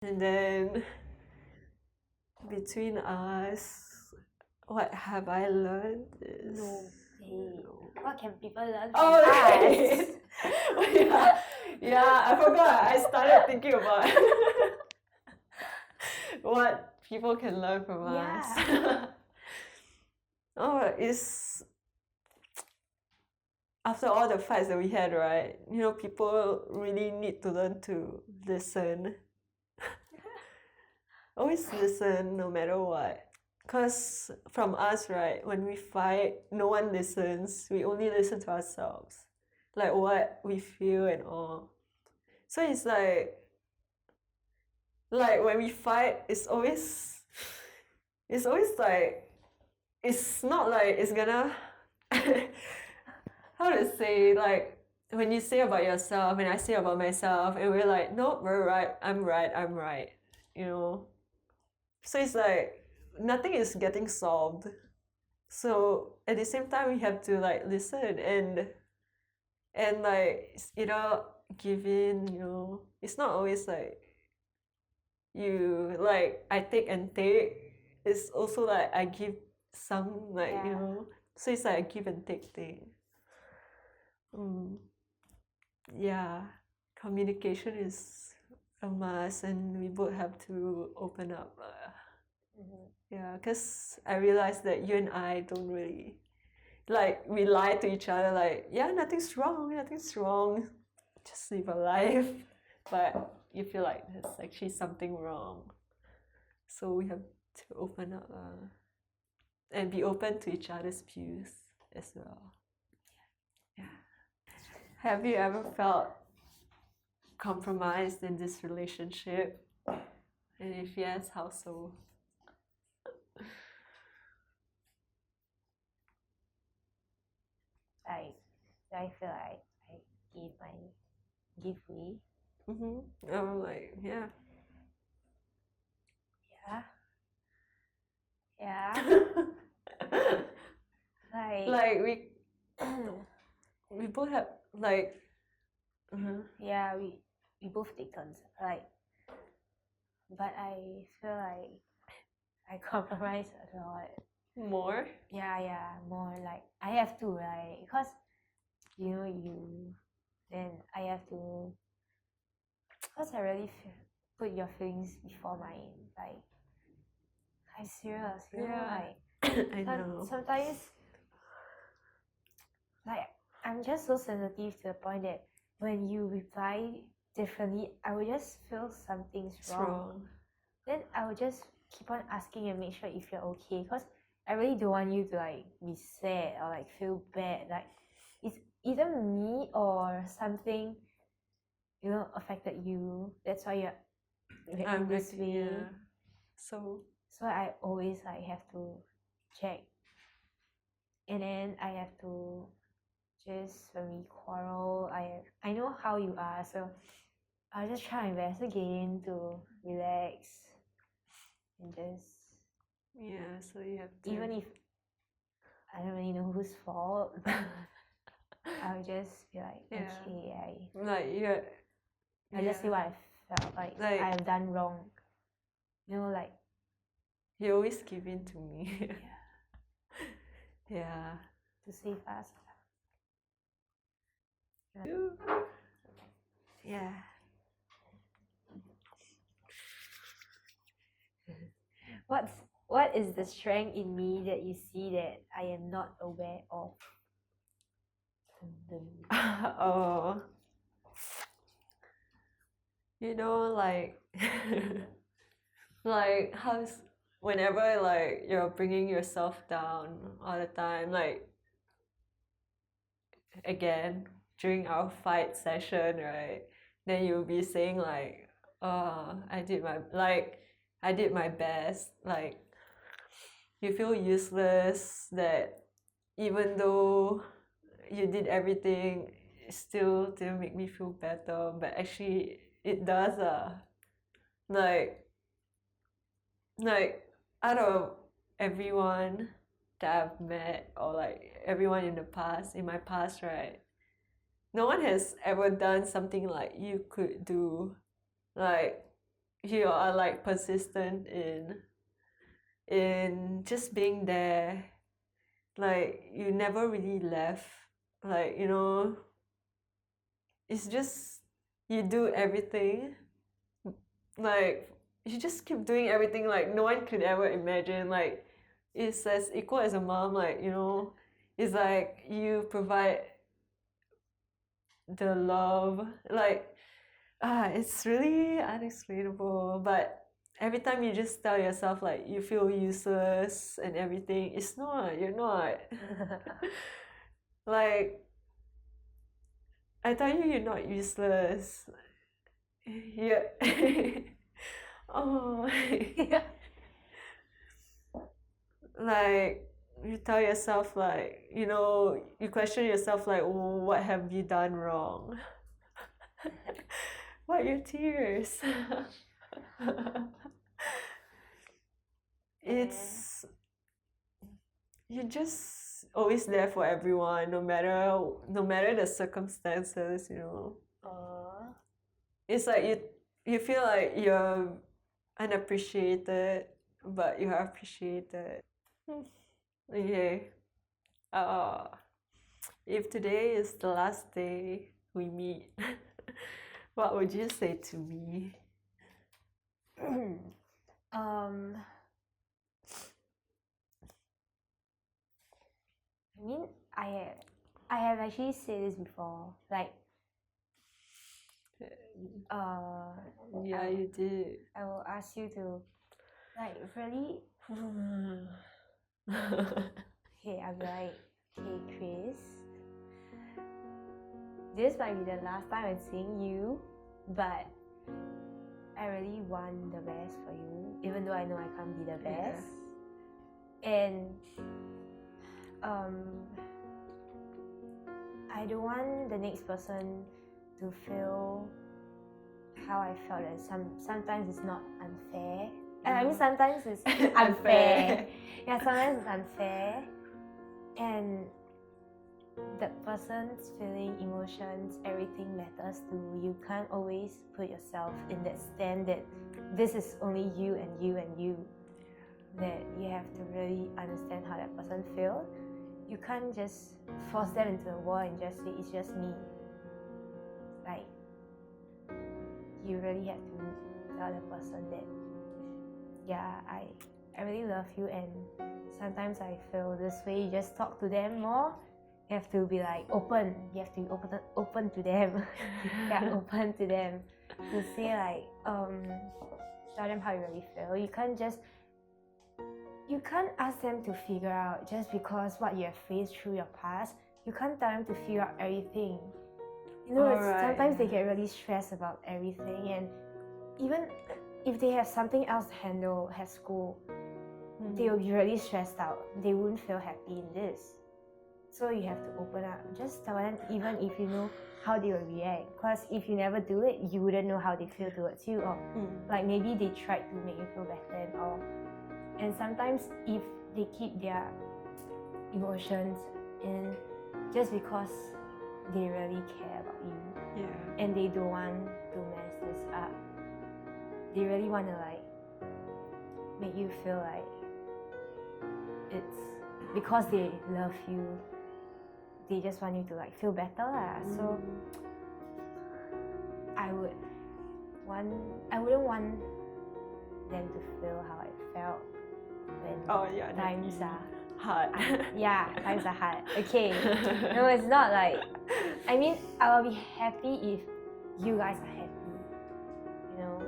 And then between us, what have I learned is... No. Hey, what can people learn from Oh, us? yeah, I forgot. I started thinking about what people can learn from us. Oh, it's after all the fights that we had, right? People really need to learn to listen. Always listen no matter what. Because from us, right, when we fight, no one listens. We only listen to ourselves. Like what we feel and all. So it's like when we fight, it's always like, it's not like it's gonna, how to say, like, when you say about yourself and I say about myself and we're like, nope, we're right, I'm right, So it's like, nothing is getting solved. So at the same time, we have to like listen and like, give in, It's not always like you like I take and take. It's also like I give some, like, So it's like a give and take thing. Yeah, communication is a must, and we both have to open up. Yeah, because I realized that you and I don't really, like, we lie to each other, like, yeah, nothing's wrong, just live a life. But you feel like there's actually something wrong. So we have to open up and be open to each other's views as well. Yeah. Have you ever felt compromised in this relationship? And if yes, how so? I feel like I give way. I'm like, yeah. Like we both have like, yeah, we both take turns. Like, but I feel like I compromise a lot. more. Yeah, more like I have to, right? Because then I have to, because I really put your feelings before mine. Like, I'm serious, like I know. sometimes, like, I'm just so sensitive to the point that when you reply differently, I will just feel something's wrong. Then I will just keep on asking and make sure if you're okay, because I really don't want you to like be sad or like feel bad. Like, it's either me or something, affected you. That's why you're reacting this way. Yeah. So I always like have to check, and then I have to just, when we quarrel, I know how you are, so I'll just try my best again to relax and just, so you have to, even if I don't really know whose fault, but I'll just be like, okay, I just say what I felt like I've done wrong. Like, you always give in to me. Yeah. To save us. Yeah. What is the strength in me that you see that I am not aware of? Oh. Like, like whenever like you're bringing yourself down all the time, like, again, during our fight session, right? Then you'll be saying like, oh, I did my best. Like, you feel useless, that even though you did everything, it still didn't make me feel better. But actually, it does. Like out of everyone that I've met, or like everyone in my past, right? No one has ever done something like you could do. Like, you are like persistent in just being there. Like you never really left. Like, you know, it's just you do everything. Like you just keep doing everything like no one could ever imagine. Like it's as equal as a mom, like, you know, it's like you provide the love. Like it's really unexplainable. But every time you just tell yourself like you feel useless and everything, it's not, you're not. Like I tell you, you're not useless. Yeah. Oh. Yeah. Like you tell yourself like, you know, you question yourself like, oh, what have you done wrong? Why your tears? It's you're just always there for everyone, no matter the circumstances, you know. It's like you feel like you're unappreciated, but you are appreciated. Okay. If today is the last day we meet, what would you say to me? I mean, I have actually said this before. Like, Yeah, you did. I will ask you to, like, really. Okay, I'll be like, hey, Chris, this might be the last time I'm seeing you, but I really want the best for you, even though I know I can't be the best. And I don't want the next person to feel how I felt. And sometimes it's not unfair. I mean, sometimes it's unfair. Yeah, sometimes it's unfair. And the person's feeling, emotions, everything matters too. You can't always put yourself in that stand that this is only you and you and you. That you have to really understand how that person feels. You can't just force them into a wall and just say it's just me. Like, you really have to tell the person that, yeah, I really love you, and sometimes I feel this way. You just talk to them more. You have to be like open. You have to be open to them. Yeah, open to them. To say like, tell them how you really feel. You can't ask them to figure out just because what you have faced through your past. You can't tell them to figure out everything. You know, sometimes they get really stressed about everything, and even if they have something else to handle at school, they will be really stressed out. They wouldn't feel happy in this. So you have to open up. Just tell them, even if you know how they will react. Because if you never do it, you wouldn't know how they feel towards you. Or like maybe they tried to make you feel better and all. And sometimes if they keep their emotions in just because they really care about you, and they don't want to mess this up, they really want to like make you feel like it's because they love you, they just want you to like feel better lah. So I wouldn't want them to feel how I felt when times are hard. Times are hard. Okay. No, it's not like, I mean, I will be happy if you guys are happy, you know.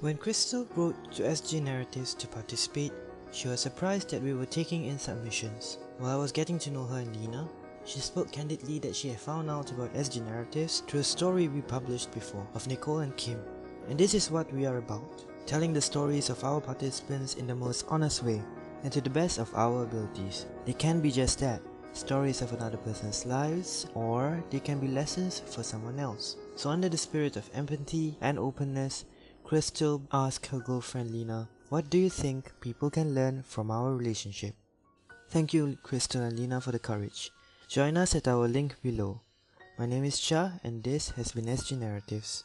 When Christelle wrote to SG Narratives to participate, she was surprised that we were taking in submissions. While I was getting to know her and Lina, she spoke candidly that she had found out about SG Narratives through a story we published before of Nicole and Kim. And this is what we are about, telling the stories of our participants in the most honest way and to the best of our abilities. They can be just that, stories of another person's lives, or they can be lessons for someone else. So under the spirit of empathy and openness, Christelle asked her girlfriend Lina, "What do you think people can learn from our relationship?" Thank you Christelle and Lina for the courage. Join us at our link below. My name is Cha, and this has been SG Narratives.